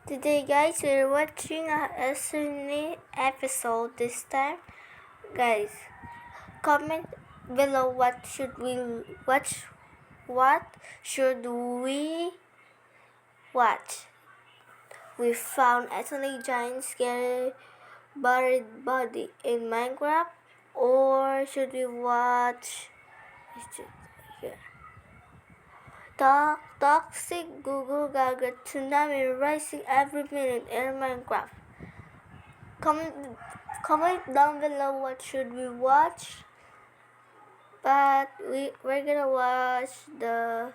Today guys, we're watching a Sunny episode this time. Guys, comment below what should we watch. We found actually giant scary buried body in Minecraft, or should we watch toxic Google Gaga tsunami rising every minute in Minecraft? Comment down below what should we watch. But we're gonna watch the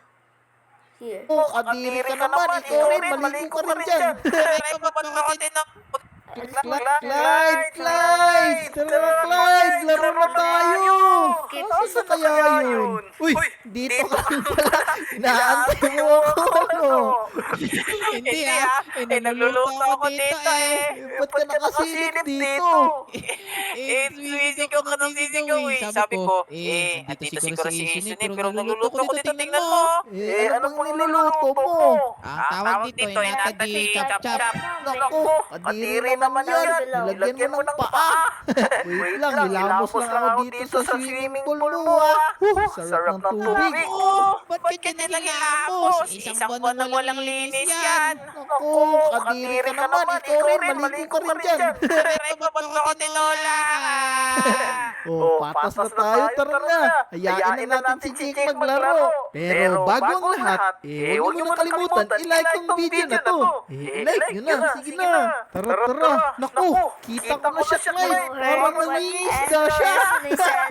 here. Oh, kadiri ka naman. Ikaw rin, maligo ka rin dyan. Clyde! Tara, Clyde! Laro na tayo! Asa kaya yun? Uy, dito ka rin pala. Inaantay mo ako, ano? Hindi nagluluto ako dito Ba't ka nakasilip dito? Sumisigaw ka ng sisigaw Sabi ko, dito siguro si Isunit, pero nagluluto ko dito, tingnan mo. Ano pang niluluto mo? Ang tawag dito ay nata di chap-chap. Naku, kadiri naman yan. Nilagyan mo ng paa. Wait lang, nilamos lang ako dito sa swimming pool mo. Sarap ng tubig. Ba't ka nilang ilamos? Isang buwan na walang linis yan. Naku, kadiri ka naman. Ikaw rin, maligo ka rin dyan. Ba't ako tinola? Patas na tayo, tara na. Hayain na natin si Jake maglaro. Pero bago ang lahat, huwag niyo muna kalimutan, i-like ang video na to. I-like nyo na, sige na. Tara. Naku, kita ko na siya, Clyde. Parang nangingisda siya.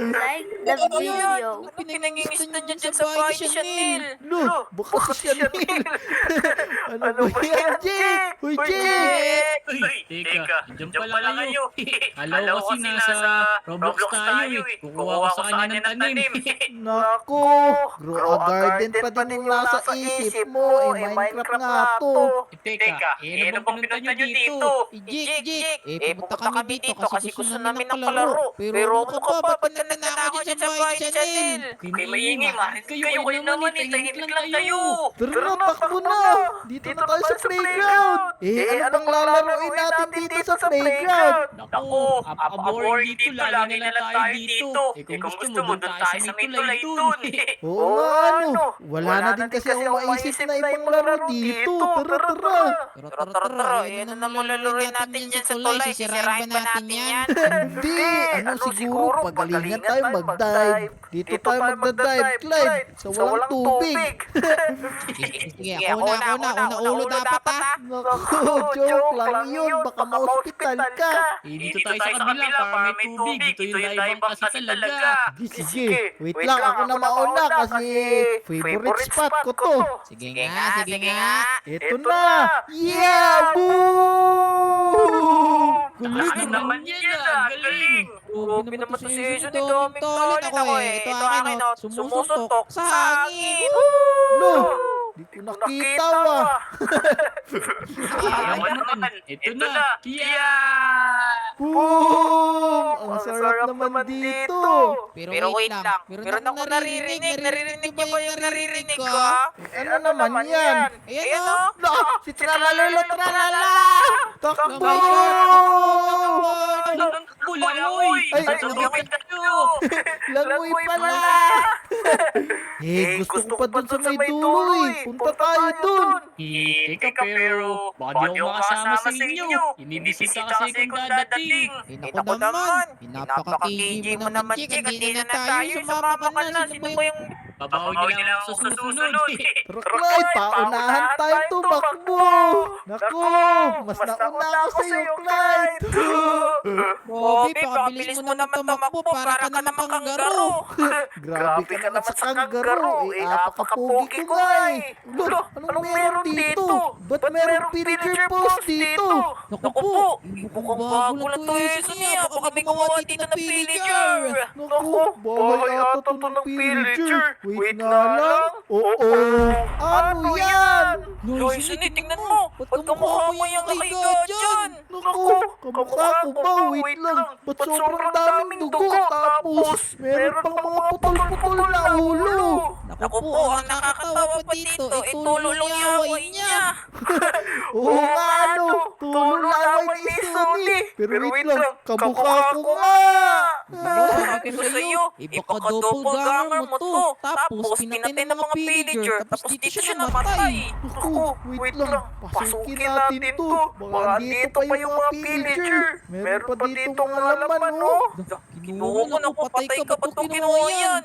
Like the video. Pinangingisda dyan sa bahay ni Chanel. No, baka si Chanel. Ano ba yan, Jake? Uy, Jake! Teka, dyan pala kayo. Alam ko kasi nasa Roblox tayo Kukuha ko sa kanya ng tanim. Naku, grow a garden pa din yung nasa isip mo. Minecraft nga to. Teka, ano bang pinunta nyo dito? Jake, pumunta kami dito kasi gusto namin ng kalaro. Pero ano ka ba? Ba't nananakaw dyan sa bahay ni Chanel? Kay maingay, marit kayo naman tahimik lang kayo. Tara na, takbo na! Dito na tayo sa playground! Ano pang lalaroin natin dito sa playground? Naku, boring dito, lalo na lang tayo dito. Kung gusto mo, doon tayo sa may tulay dun. Oo nga, ano? Wala na din kasi akong maisip na ibang laro dito. Tara! Tara, ano naman lalaroin natin dyan sa tulay? Sisirain ba natin yan? Hindi! Ano siguro, pagalingan tayo mag-dive. Dito tayo magda-dive, Clyde, sa walang tubig. Sige, una ulo dapat ha. Naku, joke lang yun. Baka ma-hospital ka. Dito tayo sa kabila para may tubig. Dito yung divang kasi talaga. Sige, wait lang. Ako na mauna kasi favorite spot ko to. Sige nga. Ito na! Yeah! Boom! Galing naman yan galing. Grabe naman to si Jason, daming talent ako Ito akin sumusuntok sa hangin. No! Di ko nakita Ito na. Boom! Ang sarap naman dito. Pero wait lang, meron ako naririnig. Naririnig niyo ba yung naririnig ko? Ano naman yan? Ayan o. Si Tralalolo Tralala! Takbo! Langoy! Ay, Langoy pala! Gusto ko pa dun sa may dulo Punta tayo dun. Teka pero, baka di ako makasama sa inyo. Inibisita kasi kung dadating. Naku naman, napaka-KJ mo naman, Chick. Hindi na tayo, sumama ka na. Sino ba yung... Babawin nila ako sa susunod. Tara, Clyde, paunahan tayo tumakbo. Naku, mas nauna ako sa'yo, Clyde. Bobby, pakabilis mo naman tumakbo para ka naman kanggaro. Grabe ka naman sa kanggaro. Apakapogi ko nga Anong meron dito? Ba't meron pillager post dito? Naku po, mukhang bago na to niya. Baka may gumawa dito ng pillager. Naku, bahay ata to ng pillager. Wait nga lang. Oo. Ano yan? Isunit, tingnan mo. Ba't kamukha mo yung kahiga dyan? Naku, kamukha ko ba? Wait lang. Ba't sobrang daming dugo? Tapos, meron pang mga putol-putol na ulo. Naku po, ang nakakatawa pa dito, itulo lang yung away niya. Oo nga, Tulo laway ni Sony. Pero wait lang, kamukha ko nga. Sabi ko sa'yo, baka doppelganger mo to. Tapos pinatay ng mga villager, tapos dito siya namatay. Naku, wait lang. Pasukin natin to. Baka dito pa yung mga villager. Meron pa dito mga laman, oh. Kinuha mo, napatay ka, ba't ko kinuha yan?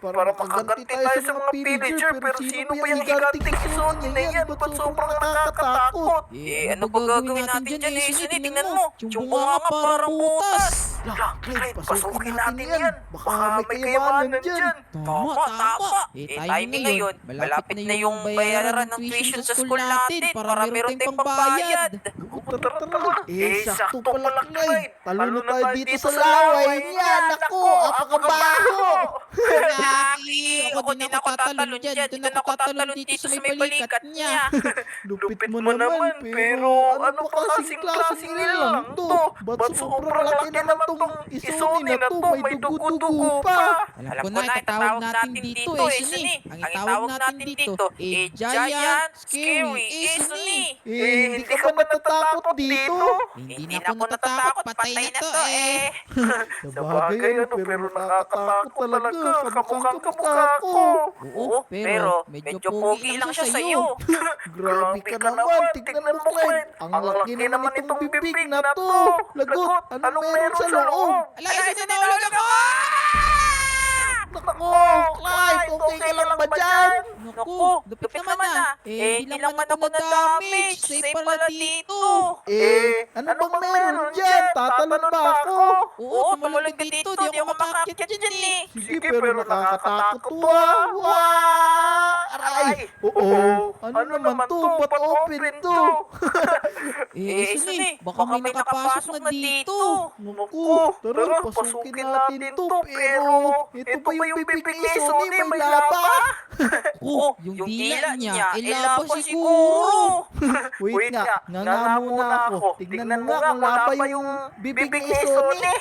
Para makaganti tayo sa mga villager. Pero sino ba yung higanting si Sony na yan? Ba't sobrang nakakatakot? Ano ba gagawin natin dyan, Sony? Tingnan mo, yung bunga nga parang butas. Clyde, pasukin natin yan. Baka may kayamanan dyan. Tama. Tayo ngayon, malapit na yung bayaran ng tuition sa school natin para meron tayong pambayad. Tara. Sakto pala, Clyde. Talo na tayo dito sa laway niya. Naku, apakabaho. Ako din ako tatalo dyan. Dito na ako tatalo dito sa may balikat niya. Lupit mo naman, pero ano pa kasing klaseng nilang to? Ba't sobrang laki naman tong Sony na to? May dugo-dugo pa. Alam ko na, itatawag natin dito Sony. Ang itawag natin dito, Giant Scary Sony. Hindi ka ba natatakot dito? Hindi na ako natatakot, patay na to Sabagay ano, pero nakakatakot talaga. Kamukhang-kamukha ko. Oo, pero medyo pogi lang siya sa'yo. Grabe ka naman, tignan mo, Clyde. Ang laki naman itong bibig na to. Lagot, anong meron sa loob? Ala, isa na nahulog ako! Naku, Clyde, okay ka lang ba dyan? Naku, lupit naman hindi lang man ako na-damage. Safe pala dito. Ano bang meron dyan? Tatalon ba ako? Oo, tumulag ka dito. Di ako makakakit dyan Sige, pero nakakatakot to ah. Wah! Aray! Oo. Ano naman to? Ba't open to? Suni, baka may nakapasok na dito. Naku, tara, pasukin natin to. Pero, ito ba yung bibig ni Sony? May laba? Oo, yung dila niya, ilaba siguro. Wait nga, nga muna ako. Tignan mo nga kung laba yung bibig ni Sony.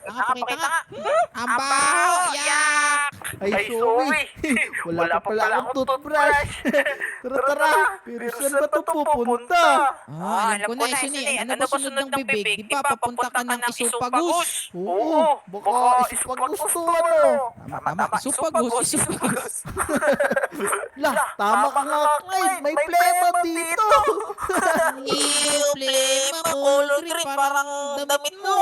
Pakita nga. Ang baho, yak! Ay, sorry. Wala pa pala akong toothbrush. Tara. Pero saan ba ito pupunta? Alam ko na, Suni. Ano ba sunod ng bibig? Di ba papunta ka ng Isupagus? Oo, baka isipagos to ano. Tama, Isupagus. Lah, tama ka nga, Clyde. May plema dito. Problema, color green, parang damit mo.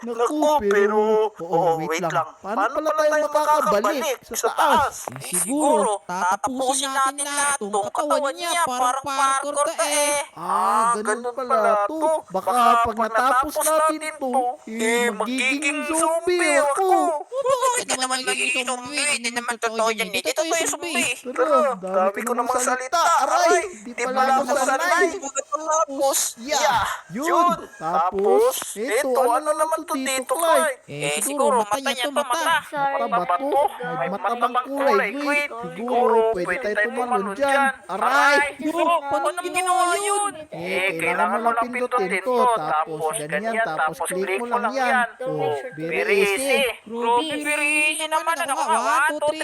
Naku, pero... Oo, wait lang. Paano pala tayo makakabalik sa taas? Siguro, tatapusin natin lahat itong katawan niya, parang parkour ka Ganun pala to. Baka pag natapos natin to, magiging zombie ako. Hindi naman magiging zombie, hindi naman totoo yan. Hindi totoo yung zombie. Tara, dami ko namang salita. Aray, di pala ako sanay. Tapos, Yun. Tapos, ito, ano naman to dito, Clyde? siguro, mata niya to, mata. Sorry. Mata ba to? May mata bang kulay? Wait, siguro, pwede tayo tumalon dyan. Aray! Paano ginawa yun? Kailangan mo lang pindutin to. Tapos, ganyan. Tapos, click mo lang yan. Oh, very easy. Ruby, naman. Ano ka? 1, 2, 3.